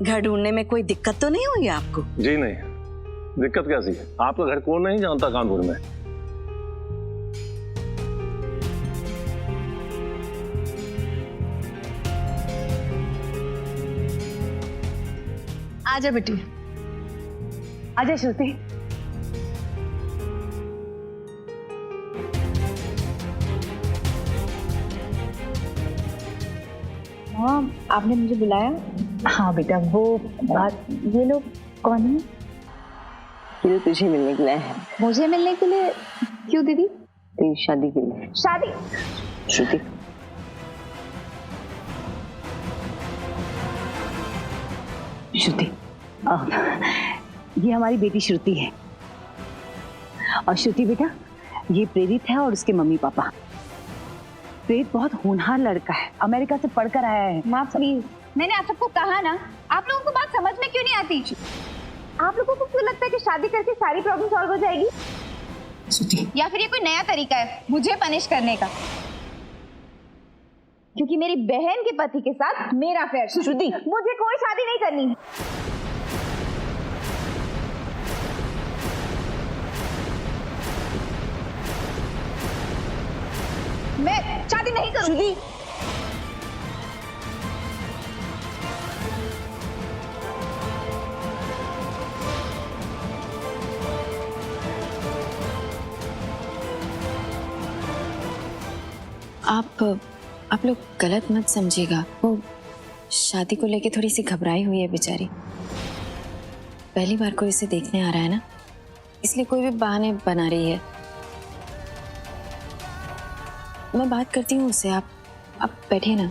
घर ढूंढने में कोई दिक्कत तो नहीं हुई आपको? जी नहीं, दिक्कत कैसी है? आपका घर कौन नहीं जानता कानपुर में? आजा बेटी, आजा श्रुति। माँ, आपने मुझे बुलाया? हाँ बेटा, वो बात, ये लोग कौन है? ये तुझे मिलने के लिए है। मुझे मिलने के लिए? क्यों दीदी? तेरी शादी के लिए। शादी? श्रुति, श्रुति, ये हमारी बेटी श्रुति है। और श्रुति बेटा, ये प्रेरित है और उसके मम्मी पापा। प्रेरित बहुत होनहार लड़का है, अमेरिका से पढ़कर आया है। माँ प्लीज, मैंने आप सबको कहा ना, आप लोगों को बात समझ में क्यों नहीं आती? आप लोगों को क्यों लगता है कि शादी करके सारी प्रॉब्लम सॉल्व हो जाएगी? या फिर ये कोई नया तरीका है मुझे पनिश करने का? क्योंकि मेरी बहन के पति के साथ मेरा अफेयर। श्रुति, मुझे कोई शादी नहीं करनी। मैं शादी नहीं करूंगी। आप लोग गलत मत समझिएगा, वो शादी को लेके थोड़ी सी घबराई हुई है बेचारी। पहली बार कोई इसे देखने आ रहा है ना, इसलिए कोई भी बहाने बना रही है। मैं बात करती हूँ उससे, आप बैठिए ना।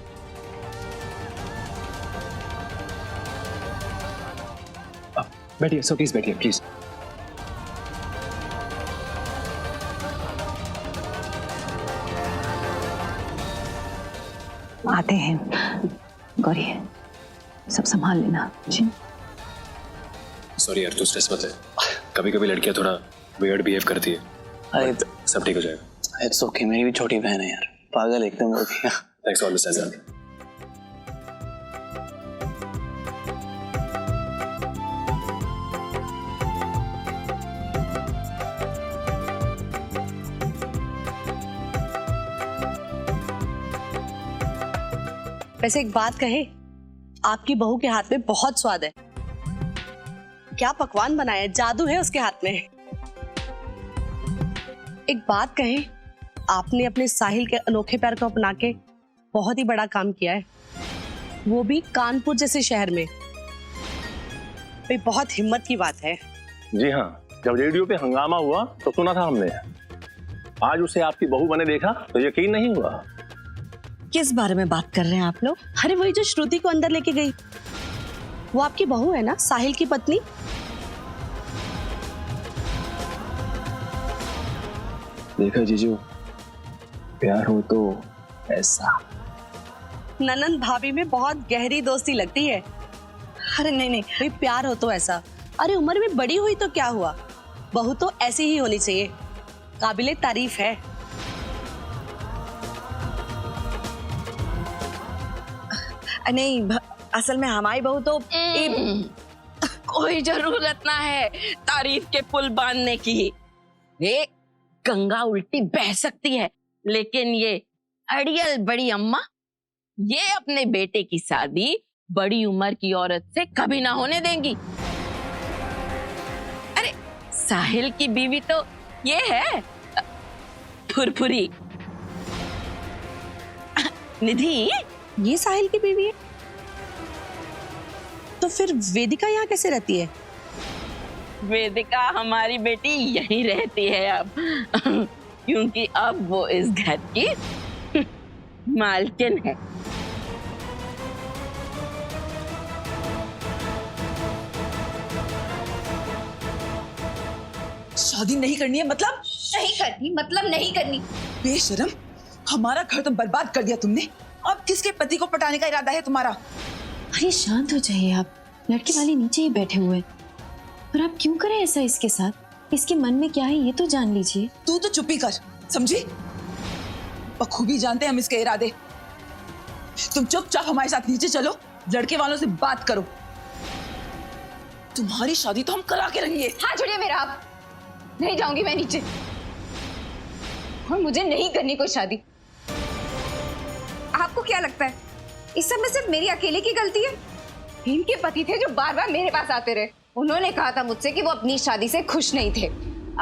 बैठिए सो, प्लीज बैठिए प्लीज। आते हैं गौरी, सब संभाल लेना जी। सॉरी यार, तू स्ट्रेस मत ले। कभी कभी लड़कियां थोड़ा वियर्ड बिहेव करती है। अरे सब ठीक हो जाएगा। इट्स ओके, मेरी भी छोटी बहन है यार, पागल एकदम हो गया। Thanks for understanding. वैसे एक बात कहे, आपकी बहू के हाथ में बहुत स्वाद है। क्या पकवान बनाया, जादू है उसके हाथ में। एक बात कहे, आपने अपने साहिल के अनोखे प्यार को अपना के बहुत ही बड़ा काम किया है, वो भी कानपुर जैसे शहर में। ये बहुत हिम्मत की बात है। जी हाँ, जब रेडियो पे हंगामा हुआ तो सुना था हमने। आज उसे आपकी बहू बने देखा तो यकीन नहीं हुआ। किस बारे में बात कर रहे हैं आप लोग? अरे वही जो श्रुति को अंदर लेके गई, वो आपकी बहू है ना, साहिल की पत्नी। देखा जीजू, प्यार हो तो ऐसा। ननंद भाभी में बहुत गहरी दोस्ती लगती है। अरे नहीं नहीं भाई, प्यार हो तो ऐसा। अरे उम्र में बड़ी हुई तो क्या हुआ, बहू तो ऐसी ही होनी चाहिए, काबिले तारीफ है। नहीं, असल में हमारी बहू तो कोई जरूरत ना है तारीफ के पुल बांधने की। ये गंगा उल्टी बह सकती है, लेकिन ये अड़ियल बड़ी अम्मा, ये अपने बेटे की शादी बड़ी उम्र की औरत से कभी ना होने देंगी। अरे साहिल की बीवी तो ये है फुरफुरी निधि। ये साहिल की बीवी है? तो फिर वेदिका यहाँ कैसे रहती है? वेदिका हमारी बेटी यहीं रहती है अब, क्योंकि अब वो इस घर की मालकिन है। शादी नहीं करनी है मतलब? नहीं करनी मतलब नहीं करनी। बेशरम, हमारा घर तो बर्बाद कर दिया तुमने। अब किसके पति को पटाने का इरादा है तुम्हारा? अरे शांत हो जाइए आप, लड़के वाले नीचे ही बैठे हुए। पर आप क्यों करें ऐसा इसके साथ? इसके मन में क्या है ये तो जान लीजिए। तू तो चुप ही कर, समझी? बखूबी जानते हम इसके इरादे। तुम चुपचाप हमारे साथ नीचे चलो, लड़के वालों से बात करो। तुम्हारी शादी तो हम करा के रहेंगे। हाँ छोड़िए मेरा, आप नहीं जाऊंगी मैं नीचे, और मुझे नहीं करनी कोई शादी। आपको क्या लगता है इस सब में सिर्फ मेरी अकेले की गलती है? इनके पति थे जो बार बार मेरे पास आते रहे। उन्होंने कहा था मुझसे कि वो अपनी शादी से खुश नहीं थे।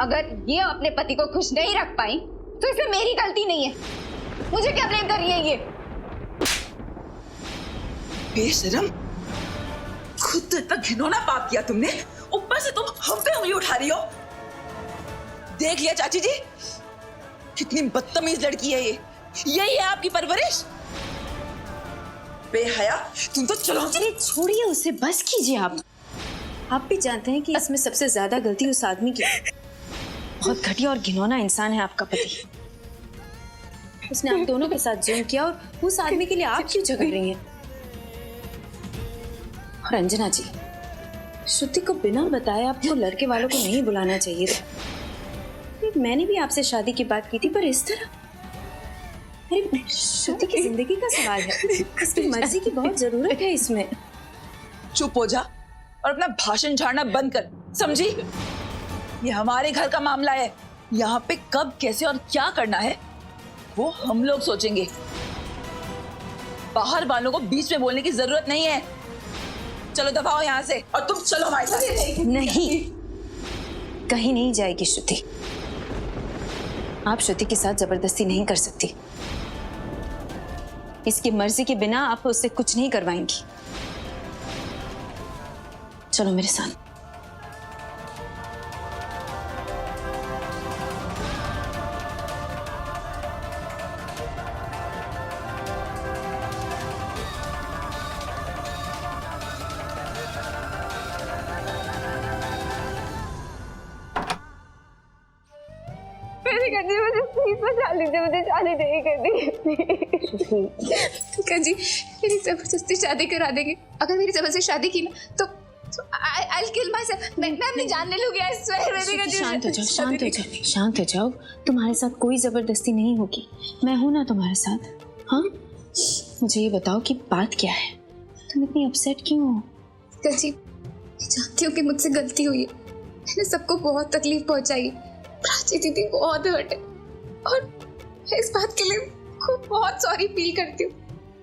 अगर ये अपने पति को खुश नहीं रख पाई तो इसमें मेरी गलती नहीं है। मुझे क्या ब्लेम कर रही है ये? बेशरम, खुद तो इतना घिनौना पाप किया तुमने, ऊपर से तुम हम पे उंगली उठा रही हो। देख लिया चाची जी, कितनी बदतमीज लड़की है ये। यही है आपकी परवरिश? बेहया, तुम तो चलो। अरे छोड़िए उसे, बस कीजिए आप भी जानते हैं कि इसमें सबसे ज्यादा गलती उस आदमी की। बहुत घटिया और घिनौना इंसान है आपका पति। उसने आप दोनों के साथ जुर्म किया और उस आदमी के लिए आप क्यों झगड़ रही हैं? और अंजना जी, श्रुति को बिना बताए आपको लड़के वालों को नहीं बुलाना चाहिए था। मैंने भी आपसे शादी की बात की थी, पर इस तरह। अरे श्रुति की जिंदगी का सवाल है, उसकी मर्जी की बहुत जरूरत है इसमें। चुप हो जा और अपना भाषण झाड़ना बंद कर, समझी? ये हमारे घर का मामला है। यहाँ पे कब, कैसे और क्या करना है वो हम लोग सोचेंगे। बाहर वालों को बीच में बोलने की जरूरत नहीं है। चलो दबाओ यहाँ से, और तुम चलो हमारे साथ। नहीं, कहीं नहीं जाएगी श्रुति। आप श्रुति के साथ जबरदस्ती नहीं कर सकती। इसकी मर्जी के बिना आप उससे कुछ नहीं करवाएंगी। चलो मेरे साथ। मुझे प्लीज बचा लीजिए, मुझे शादी नहीं करनी। जी मेरी जबरदस्ती शादी करा देंगे। अगर मेरी जबरदस्ती शादी की ना तो I'll kill myself। मैं अपनी जान ले लूंगी। I swear। शांत हो जाओ, शांत हो जाओ, शांत हो जाओ। तुम्हारे साथ कोई जबरदस्ती नहीं होगी, मैं हूं ना तुम्हारे साथ। हाँ, मुझे ये बताओ कि बात क्या है, तुम इतनी अपसेट क्यों हो? जी मैं जानती हूँ कि मुझसे गलती हुई है। मैंने सबको बहुत तकलीफ पहुंचाई है। प्राची दीदी बहुत हर्ट है और मैं इस बात के लिए खुद बहुत सॉरी फील करती हूँ।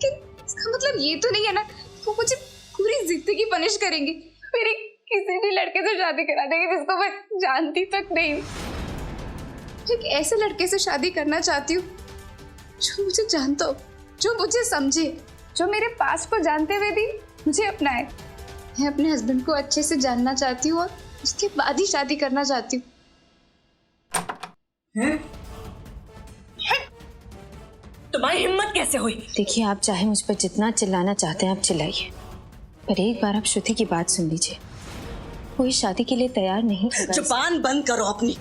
कि इसका मतलब ये तो नहीं है ना वो मुझे पूरी जिंदगी पनिश करेंगे, मेरे किसी भी लड़के से शादी करा देंगे जिसको मैं जानती तक नहीं हूँ। एक ऐसे लड़के से शादी करना चाहती हूँ जो मुझे जानता हो, जो मुझे समझे, जो मेरे पास को जानते हुए भी मुझे अपनाए। मैं अपने हस्बैंड को अच्छे से जानना चाहती हूँ और उसके बाद ही शादी करना चाहती हूँ। तुम्हारी हिम्मत कैसे हुई? देखिए, आप चाहे मुझ पर जितना चिल्लाना चाहते हैं आप चिल्लाइए, पर एक बार आप श्रुति की बात सुन लीजिए। वो इस शादी के लिए तैयार नहीं होगा। जुबान बंद करो अपनी।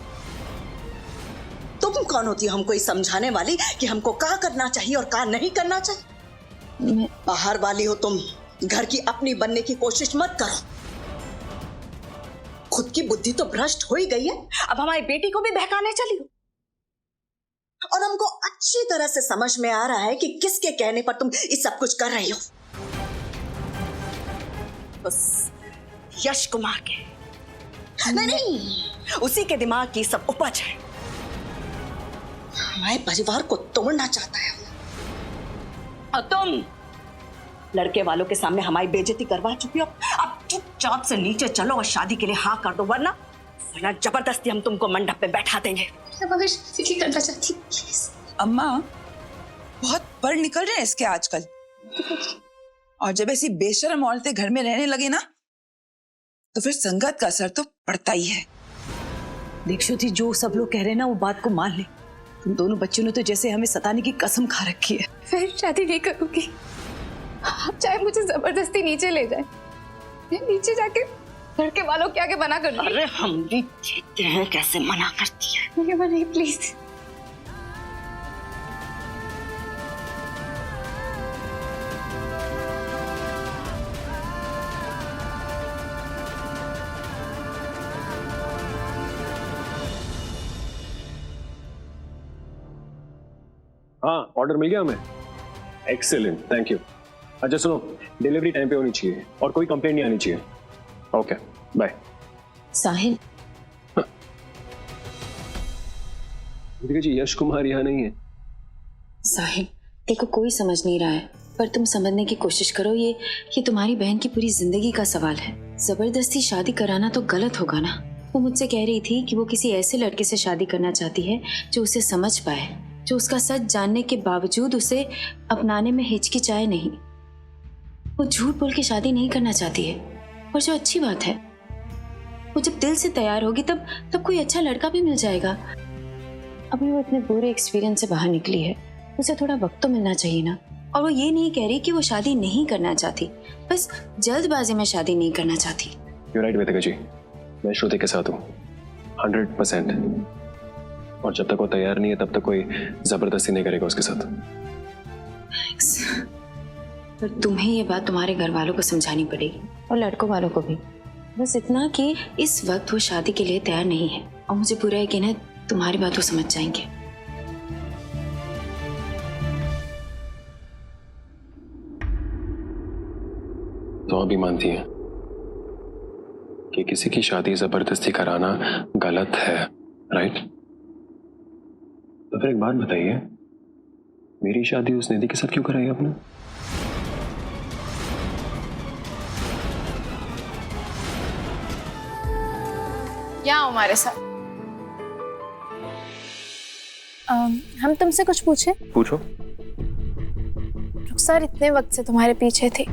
तुम कौन होती हो हमको ये समझाने वाली कि हमको क्या करना चाहिए और क्या नहीं करना चाहिए? बाहर वाली हो तुम, घर की अपनी बनने की कोशिश मत करो। खुद की बुद्धि तो भ्रष्ट हो ही गई है, अब हमारी बेटी को भी बहकाने चली हो। और हमको अच्छी तरह से समझ में आ रहा है कि किसके कहने पर तुम इस सब कुछ कर रही हो। बस यश कुमार के नहीं, उसी के दिमाग की सब उपज है। हमारे परिवार को तोड़ना चाहता है और तुम लड़के वालों के सामने हमारी बेइज्जती करवा चुकी हो। अब चुपचाप से नीचे चलो और शादी के लिए हाँ कर दो, वरना जबरदस्ती हम तुमको मंडप पे बैठा देंगे। करना चाहती अम्मा, बहुत पढ़ निकल रहे हैं इसके आजकल, और जब ऐसी बेशर्म औरतें घर में रहने लगे ना तो फिर संगत का असर तो पड़ता ही है। दीक्षु थी, जो सब लोग कह रहे हैं ना वो बात को मान ले। तुम दोनों बच्चों ने तो जैसे हमें सताने की कसम खा रखी है। फिर शादी नहीं करूंगी। आप चाहे मुझे जबरदस्ती नीचे ले जाए, मैं नीचे जाके लड़के वालों के आगे मना कर दूं। अरे हम भी देखते हैं कैसे मना करती है। नहीं प्लीज। हाँ, ऑर्डर मिल गया हमें। Excellent, thank you. अच्छा सुनो, डिलीवरी टाइम पे होनी चाहिए और कोई कंप्लेंट नहीं आनी चाहिए। ओके। बाय। साहिल, देखिए जी, यश कुमार यहाँ नहीं है। साहिल देखो, कोई समझ नहीं रहा है, पर तुम समझने की कोशिश करो। ये तुम्हारी बहन की पूरी जिंदगी का सवाल है। जबरदस्ती शादी कराना तो गलत होगा ना। वो मुझसे कह रही थी कि वो किसी ऐसे लड़के से शादी करना चाहती है जो उसे समझ पाए, जो उसका सच जानने के बावजूद उसे अपनाने में हिचकिचाए नहीं। वो झूठ बोल के शादी नहीं करना चाहती है, और जो अच्छी बात है, वो जब दिल से तैयार होगी तब कोई अच्छा लड़का भी मिल जाएगा। अभी वो इतने बुरे एक्सपीरियंस से बाहर निकली है, उसे थोड़ा वक्त तो मिलना चाहिए ना। और वो ये नहीं कह रही कि वो शादी नहीं करना चाहती, बस जल्दबाजी में शादी नहीं करना चाहती। You're right वेदिका जी, मैं श्रुति के साथ हूँ 100%। और जब तक वो तैयार नहीं है तब तक कोई जबरदस्ती नहीं करेगा उसके साथ। पर तुम्हें ये बात तुम्हारे घर वालों को समझानी पड़ेगी, और लड़कों वालों को भी। बस इतना कि इस वक्त वो शादी के लिए तैयार नहीं है, और मुझे पूरा यकीन है तुम्हारी बात वो समझ जाएंगे। तो अभी मानती हैं कि किसी की शादी जबरदस्ती कराना गलत है, राइट? तो फिर एक बात बताइए, मेरी शादी उस निधि के साथ क्यों कराई आपने? क्या हमारे साथ हम तुमसे कुछ पूछे? पूछो। रुखसार इतने वक्त से तुम्हारे पीछे थी,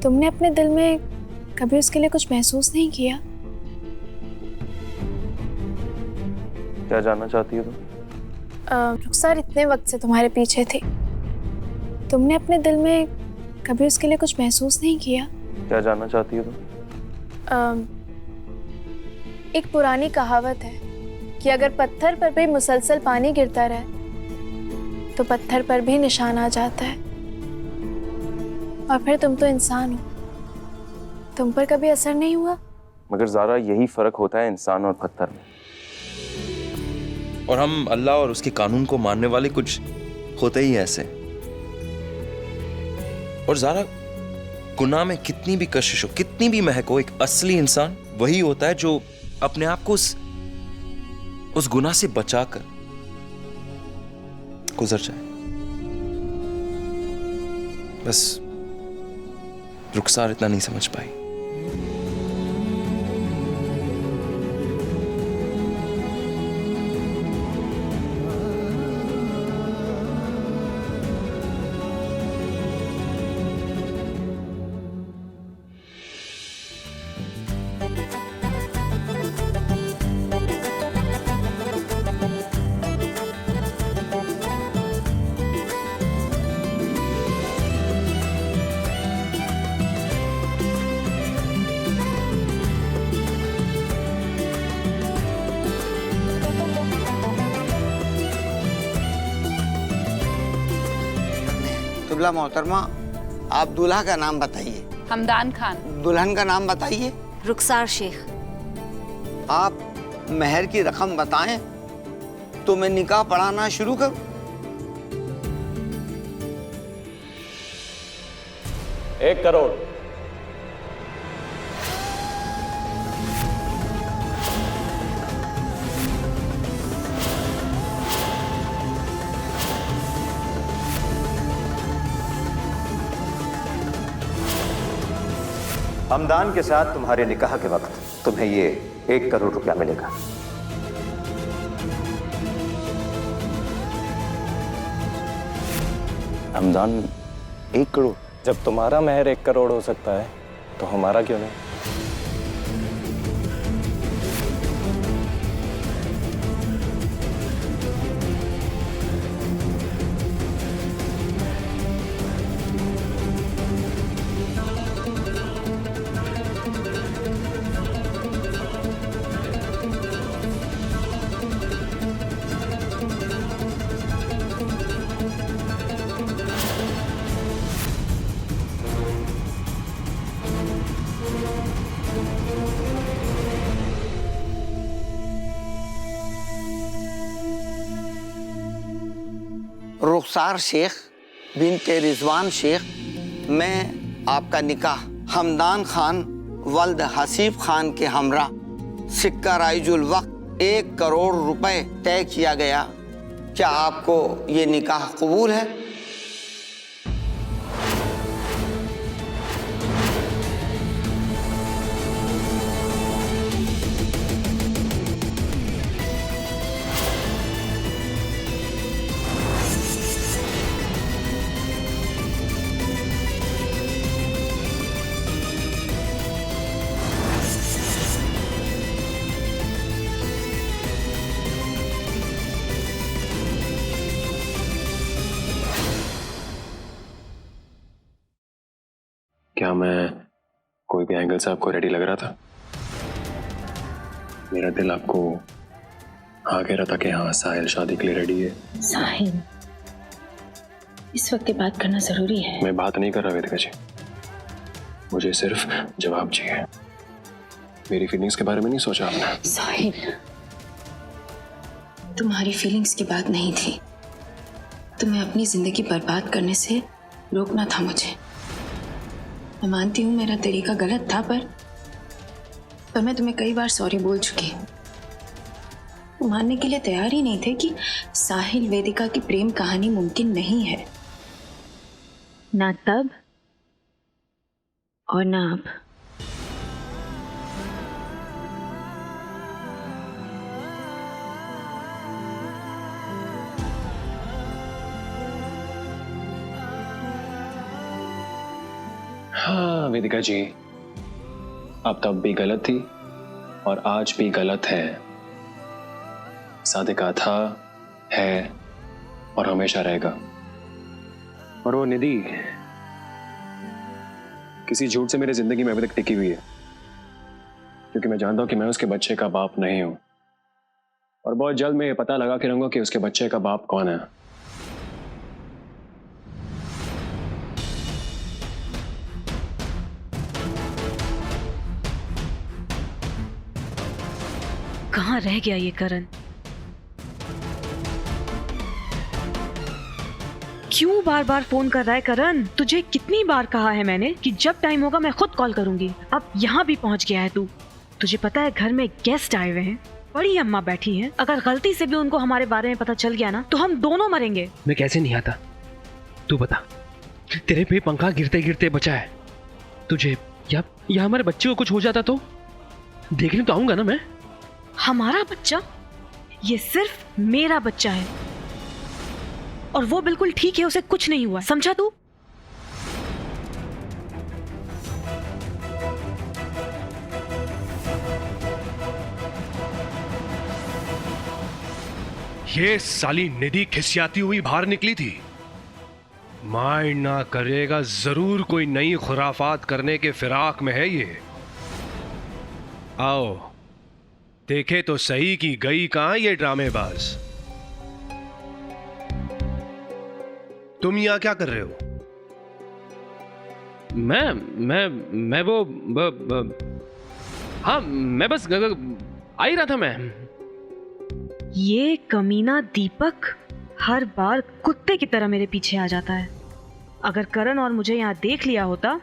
तुमने अपने दिल में कभी उसके लिए कुछ महसूस नहीं किया? क्या जानना चाहती हो तुम? रुखसार इतने वक्त से तुम्हारे पीछे थी, तुमने अपने दिल में कभी उसके लिए कुछ महसूस नहीं किया? क्या जानना चाहती हो तुम? एक पुरानी कहावत है कि अगर पत्थर पर भी मुसलसल पानी गिरता रहे तो पत्थर पर भी निशान आ जाता है। और फिर तुम तो इंसान हो, तुम पर कभी असर नहीं हुआ? मगर ज़ारा, यही फर्क होता है इंसान और पत्थर में। और हम अल्लाह और उसके कानून को मानने वाले कुछ होते ही ऐसे। और ज़ारा, गुनाह में कितनी भी कशिश हो, कितनी भी महक हो, एक असली इंसान वही होता है जो अपने आप को उस गुनाह से बचाकर गुजर जाए। बस रुखसार इतना नहीं समझ पाई। किबला मोहतरमा, आप दूल्हा का नाम बताइए। हमदान खान। दुल्हन का नाम बताइए। रुखसार शेख। आप मेहर की रकम बताएं तो मैं निकाह पढ़ाना शुरू करूं। 1 करोड़। हमदान के साथ तुम्हारे निकाह के वक्त तुम्हें ये 1 करोड़ रुपया मिलेगा। हमदान 1 करोड़? जब तुम्हारा महर 1 करोड़ हो सकता है तो हमारा क्यों नहीं? रुखसार शेख बिनते रिजवान शेख, मैं आपका निकाह हमदान खान वल्द हसीब खान के हमरा सिक्का राइजुल वक्त 1 करोड़ रुपए तय किया गया। क्या आपको ये निकाह कबूल है? क्या मैं कोई भी एंगल से आपको रेडी लग रहा था? मेरा दिल आपको हाँ कह रहा था कि हाँ साहिल शादी के लिए रेडी है। साहिल, इस वक्त ये बात करना जरूरी है। मैं बात नहीं कर रहा वेदिका जी, मुझे सिर्फ जवाब चाहिए। मेरी फीलिंग्स के बारे में नहीं सोचा आपने? साहिल, तुम्हारी फीलिंग्स की बात नहीं थी। तुम्हें अपनी जिंदगी बर्बाद करने से रोकना था मुझे। मैं मानती हूँ मेरा तरीका गलत था, पर मैं तुम्हें कई बार सॉरी बोल चुकी हूँ। मानने के लिए तैयार ही नहीं थे कि साहिल वेदिका की प्रेम कहानी मुमकिन नहीं है, ना तब और ना अब। हाँ वेदिका जी, अब तब भी गलत थी और आज भी गलत है। सादिका था, है और हमेशा रहेगा। और वो निधि किसी झूठ से मेरी जिंदगी में अभी तक टिकी हुई है, क्योंकि मैं जानता हूं कि मैं उसके बच्चे का बाप नहीं हूं। और बहुत जल्द मैं ये पता लगा के रहूंगा कि उसके बच्चे का बाप कौन है। कहाँ रह गया ये करण? क्यों बार बार फोन कर रहा है करण? तुझे कितनी बार कहा है मैंने कि जब टाइम होगा मैं खुद कॉल करूंगी। अब यहाँ भी पहुँच गया है तू। तुझे पता है घर में गेस्ट आए हुए हैं, बड़ी अम्मा बैठी हैं। अगर गलती से भी उनको हमारे बारे में पता चल गया ना तो हम दोनों मरेंगे। मैं कैसे नहीं आता? तू बता, तेरे पे पंखा गिरते गिरते बचा है तुझे, या हमारे बच्चे को कुछ हो जाता तो देखने तो आऊंगा ना मैं। हमारा बच्चा? ये सिर्फ मेरा बच्चा है और वो बिल्कुल ठीक है, उसे कुछ नहीं हुआ, समझा तू? ये साली निधि खिसियाती हुई बाहर निकली थी। माइंड ना करेगा, जरूर कोई नई खुराफात करने के फिराक में है ये। आओ देखे तो सही कि गई कहां ये ड्रामेबाज। तुम यहां क्या कर रहे हो? मैं वो हाँ मैं बस आ ही रहा था मैं। ये कमीना दीपक हर बार कुत्ते की तरह मेरे पीछे आ जाता है। अगर करण और मुझे यहाँ देख लिया होता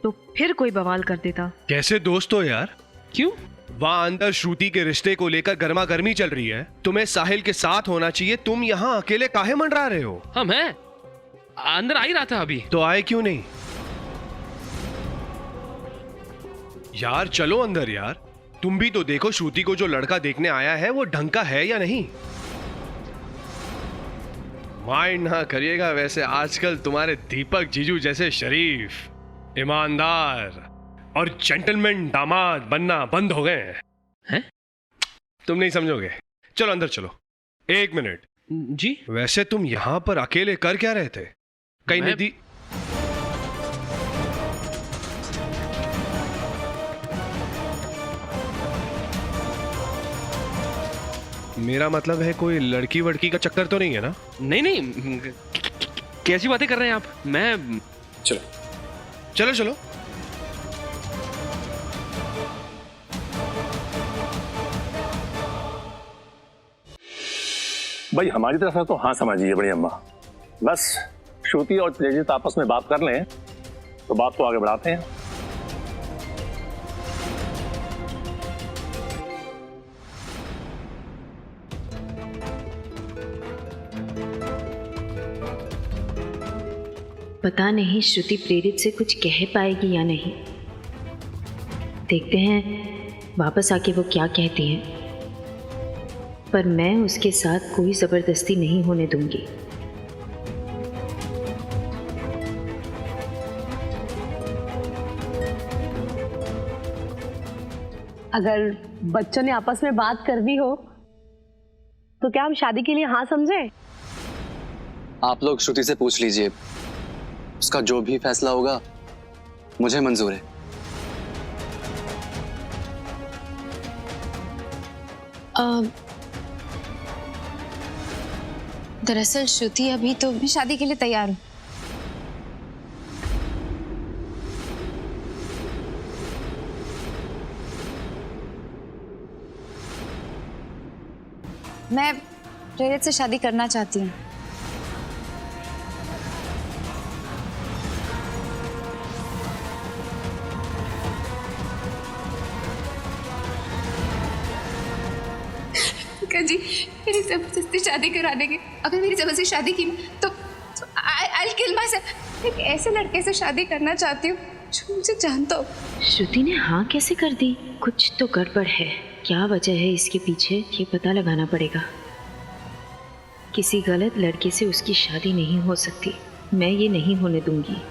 तो फिर कोई बवाल कर देता। कैसे दोस्त हो यार? क्यों? वहां अंदर श्रुति के रिश्ते को लेकर गर्मा गर्मी चल रही है, तुम्हें साहिल के साथ होना चाहिए, तुम यहाँ अकेले काहे मंडरा रहे हो? हाँ मैं अंदर आ ही रहा था अभी। तो आए क्यों नहीं? यार चलो अंदर यार, तुम भी तो देखो श्रुति को जो लड़का देखने आया है वो ढंग का है या नहीं। माइंड ना करिएगा, वैसे आजकल तुम्हारे दीपक जीजू जैसे शरीफ, ईमानदार और जेंटलमैन दामाद बनना बंद हो गए हैं। तुम नहीं समझोगे। चलो अंदर चलो। 1 मिनट जी। वैसे तुम यहां पर अकेले कर क्या रहे थे? कहीं निधि मेरा मतलब है कोई लड़की वड़की का चक्कर तो नहीं है ना? नहीं कैसी बातें कर रहे हैं आप? मैं चलो चलो चलो। भाई हमारी तरफ से तो हाँ समझिए बड़ी अम्मा, बस श्रुति और तेजित आपस में बात कर लें तो बात को आगे बढ़ाते हैं। पता नहीं श्रुति प्रेरित से कुछ कह पाएगी या नहीं। देखते हैं वापस आके वो क्या कहती है, पर मैं उसके साथ कोई जबरदस्ती नहीं होने दूंगी। अगर बच्चों ने आपस में बात कर दी हो तो क्या हम शादी के लिए हाँ समझे? आप लोग श्रुति से पूछ लीजिए, उसका जो भी फैसला होगा मुझे मंजूर है। दरअसल श्रुति अभी तो मैं शादी के लिए तैयार हूँ। मैं प्रेरित से शादी करना चाहती हूँ। जी मेरी जबरदस्ती शादी करा देंगे। अगर मेरी जबरदस्ती शादी की तो I'll kill myself। एक ऐसे लड़के से शादी करना चाहती हूँ जो मुझे जानता हो। श्रुति ने हाँ कैसे कर दी? कुछ तो गड़बड़ है। क्या वजह है इसके पीछे, ये पता लगाना पड़ेगा। किसी गलत लड़के से उसकी शादी नहीं हो सकती, मैं ये नहीं होने दूंगी।